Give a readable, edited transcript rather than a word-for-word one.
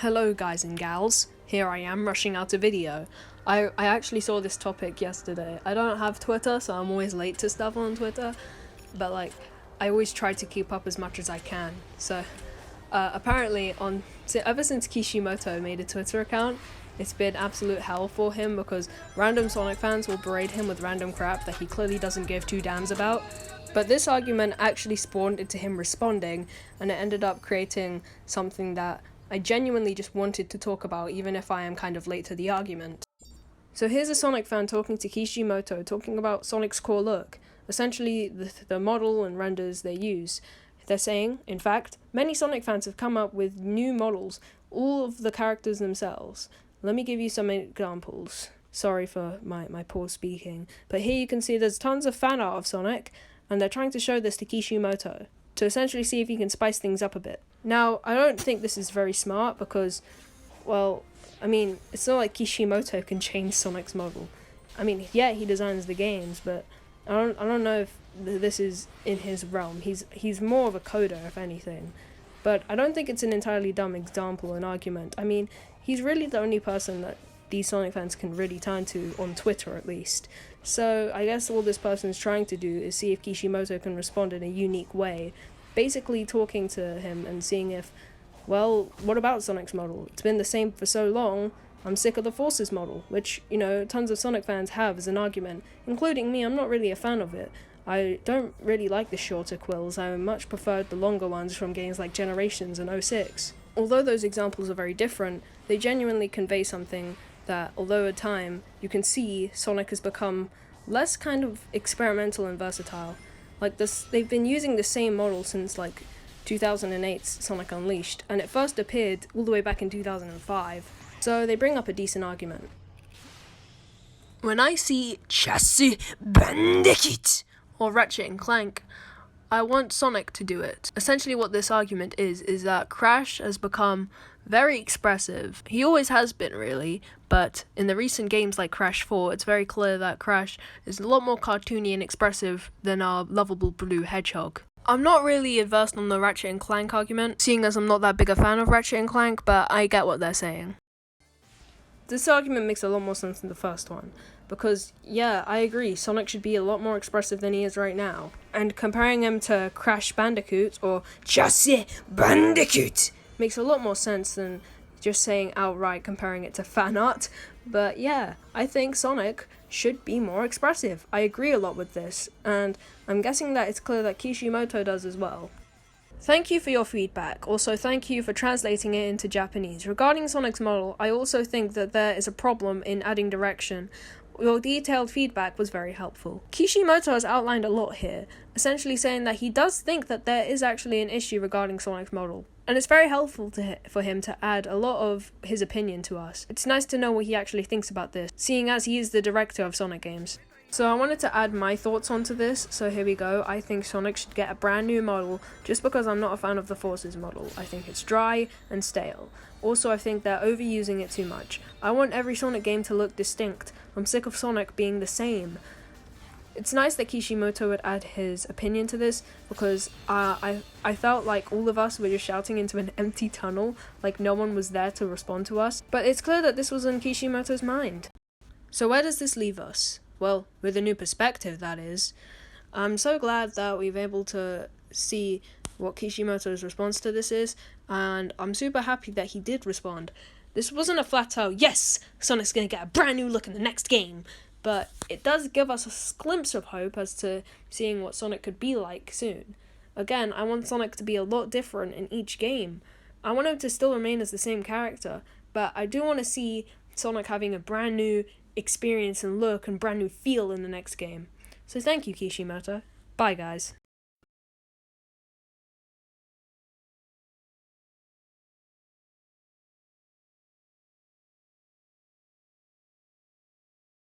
Hello guys and gals, here I am rushing out a video. I actually saw this topic yesterday. I don't have Twitter, so I'm always late to stuff on Twitter, but I always try to keep up as much as I can. So apparently ever since Kishimoto made a Twitter account, it's been absolute hell for him because random Sonic fans will berate him with random crap that he clearly doesn't give two damns about. But this argument actually spawned into him responding, and it ended up creating something that I genuinely just wanted to talk about, even if I am kind of late to the argument. So here's a Sonic fan talking to Kishimoto, talking about Sonic's core look, essentially the model and renders they use. They're saying, in fact, many Sonic fans have come up with new models, all of the characters themselves. Let me give you some examples. Sorry for my poor speaking, but here you can see there's tons of fan art of Sonic, and they're trying to show this to Kishimoto, to essentially see if he can spice things up a bit. Now, I don't think this is very smart because, well, I mean, it's not like Kishimoto can change Sonic's model. I mean, yeah, he designs the games, but I don't know if this is in his realm. He's more of a coder, if anything. But I don't think it's an entirely dumb example and argument. I mean, he's really the only person that these Sonic fans can really turn to, on Twitter at least. So I guess all this person is trying to do is see if Kishimoto can respond in a unique way, basically talking to him and seeing if, well, what about Sonic's model? It's been the same for so long, I'm sick of the Forces model, which, you know, tons of Sonic fans have as an argument, including me. I'm not really a fan of it. I don't really like the shorter quills. I much preferred the longer ones from games like Generations and 06. Although those examples are very different, they genuinely convey something that, although at time, you can see Sonic has become less kind of experimental and versatile. Like this, they've been using the same model since 2008's Sonic Unleashed, and it first appeared all the way back in 2005, so they bring up a decent argument. When I see Chassis Bandicoot or Ratchet and Clank, I want Sonic to do it. Essentially what this argument is that Crash has become very expressive. He always has been, really, but in the recent games like Crash 4, it's very clear that Crash is a lot more cartoony and expressive than our lovable blue hedgehog. I'm not really versed on the Ratchet and Clank argument, seeing as I'm not that big a fan of Ratchet and Clank, but I get what they're saying. This argument makes a lot more sense than the first one, because, yeah, I agree, Sonic should be a lot more expressive than he is right now. And comparing him to Crash Bandicoot, or Chassis Bandicoot, makes a lot more sense than just saying outright comparing it to fan art. But yeah, I think Sonic should be more expressive. I agree a lot with this, and I'm guessing that it's clear that Kishimoto does as well. Thank you for your feedback. Also, thank you for translating it into Japanese. Regarding Sonic's model, I also think that there is a problem in adding direction. Your detailed feedback was very helpful. Kishimoto has outlined a lot here, essentially saying that he does think that there is actually an issue regarding Sonic's model. And it's very helpful for him to add a lot of his opinion to us. It's nice to know what he actually thinks about this, seeing as he is the director of Sonic games. So I wanted to add my thoughts onto this, so here we go. I think Sonic should get a brand new model, just because I'm not a fan of the Forces model. I think it's dry and stale. Also, I think they're overusing it too much. I want every Sonic game to look distinct. I'm sick of Sonic being the same. It's nice that Kishimoto would add his opinion to this, because I felt like all of us were just shouting into an empty tunnel, like no one was there to respond to us. But it's clear that this was in Kishimoto's mind. So where does this leave us? Well, with a new perspective, that is. I'm so glad that we've able to see what Kishimoto's response to this is, and I'm super happy that he did respond. This wasn't a flat out, yes, Sonic's gonna get a brand new look in the next game, but it does give us a glimpse of hope as to seeing what Sonic could be like soon. Again, I want Sonic to be a lot different in each game. I want him to still remain as the same character, but I do want to see Sonic having a brand new experience and look and brand new feel in the next game. So thank you, Kishimoto. Bye, guys.